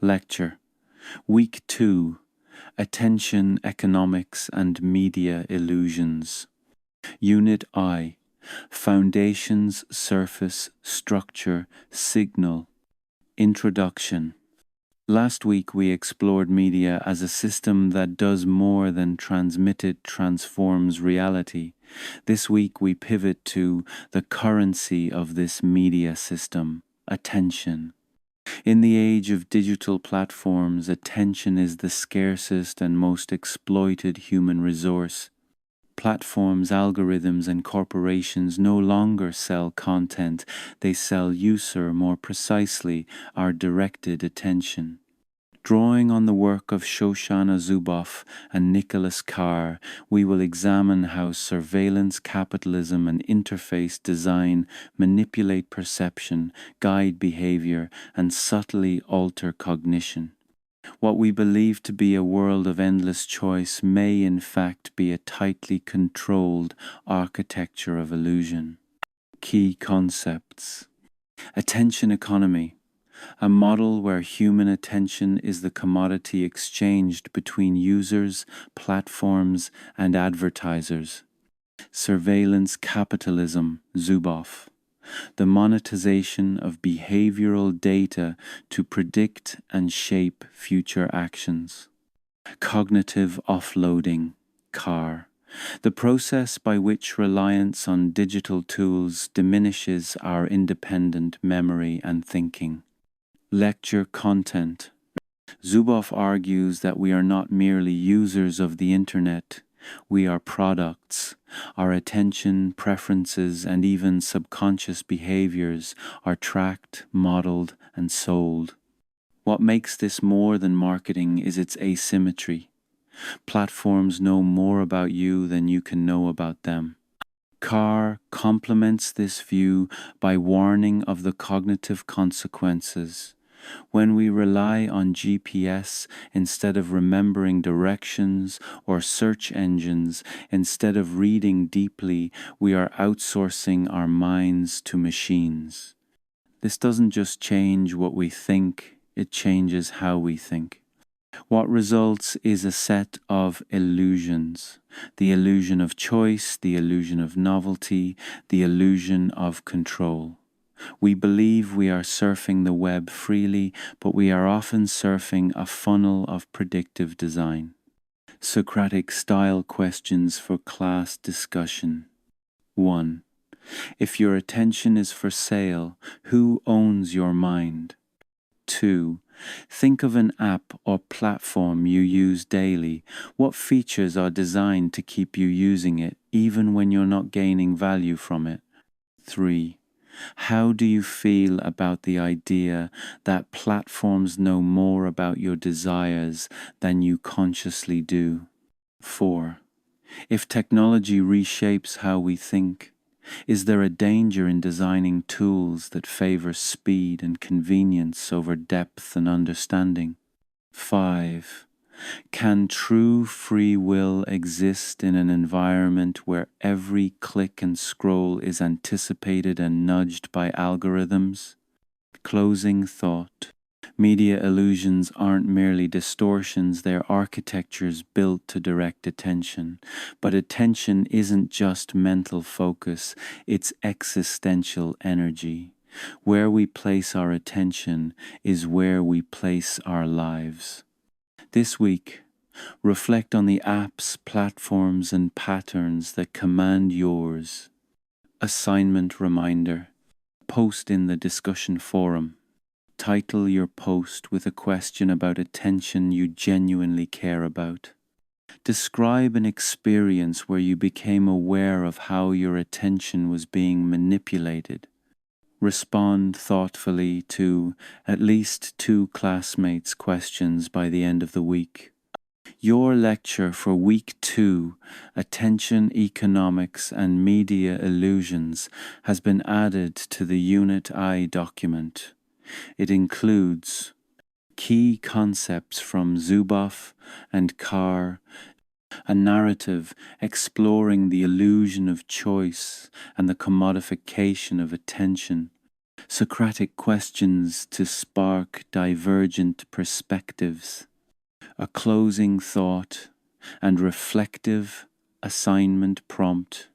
Lecture. Week 2. Attention, Economics and Media Illusions. Unit I. Foundations, Surface, Structure, Signal. Introduction. Last week we explored media as a system that does more than transmit, it transforms reality. This week we pivot to the currency of this media system, attention. In the age of digital platforms, attention is the scarcest and most exploited human resource. Platforms, algorithms, and corporations no longer sell content, they sell user, more precisely, our directed attention. Drawing on the work of Shoshana Zuboff and Nicholas Carr, we will examine how surveillance capitalism and interface design manipulate perception, guide behavior, and subtly alter cognition. What we believe to be a world of endless choice may in fact be a tightly controlled architecture of illusion. Key concepts. Attention economy. A model where human attention is the commodity exchanged between users, platforms, and advertisers. Surveillance capitalism, Zuboff. The monetization of behavioral data to predict and shape future actions. Cognitive offloading, Carr. The process by which reliance on digital tools diminishes our independent memory and thinking. Lecture content. Zuboff argues that we are not merely users of the internet, we are products. Our attention, preferences, and even subconscious behaviors are tracked, modeled, and sold. What makes this more than marketing is its asymmetry. Platforms know more about you than you can know about them. Carr complements this view by warning of the cognitive consequences. When we rely on GPS instead of remembering directions, or search engines instead of reading deeply, we are outsourcing our minds to machines. This doesn't just change what we think, it changes how we think. What results is a set of illusions. The illusion of choice, the illusion of novelty, the illusion of control. We believe we are surfing the web freely, but we are often surfing a funnel of predictive design. Socratic style questions for class discussion. 1. If your attention is for sale, who owns your mind? 2. Think of an app or platform you use daily. What features are designed to keep you using it, even when you're not gaining value from it? 3. How do you feel about the idea that platforms know more about your desires than you consciously do? 4. If technology reshapes how we think, is there a danger in designing tools that favor speed and convenience over depth and understanding? 5. Can true free will exist in an environment where every click and scroll is anticipated and nudged by algorithms? Closing thought. Media illusions aren't merely distortions, they're architectures built to direct attention. But attention isn't just mental focus, it's existential energy. Where we place our attention is where we place our lives. This week, reflect on the apps, platforms, and patterns that command yours. Assignment reminder. Post in the discussion forum. Title your post with a question about attention you genuinely care about. Describe an experience where you became aware of how your attention was being manipulated. Respond thoughtfully to at least 2 classmates' questions by the end of the week. Your lecture for Week 2, Attention, Economics and Media Illusions, has been added to the Unit I document. It includes key concepts from Zuboff and Carr, a narrative exploring the illusion of choice and the commodification of attention, Socratic questions to spark divergent perspectives, a closing thought and reflective assignment prompt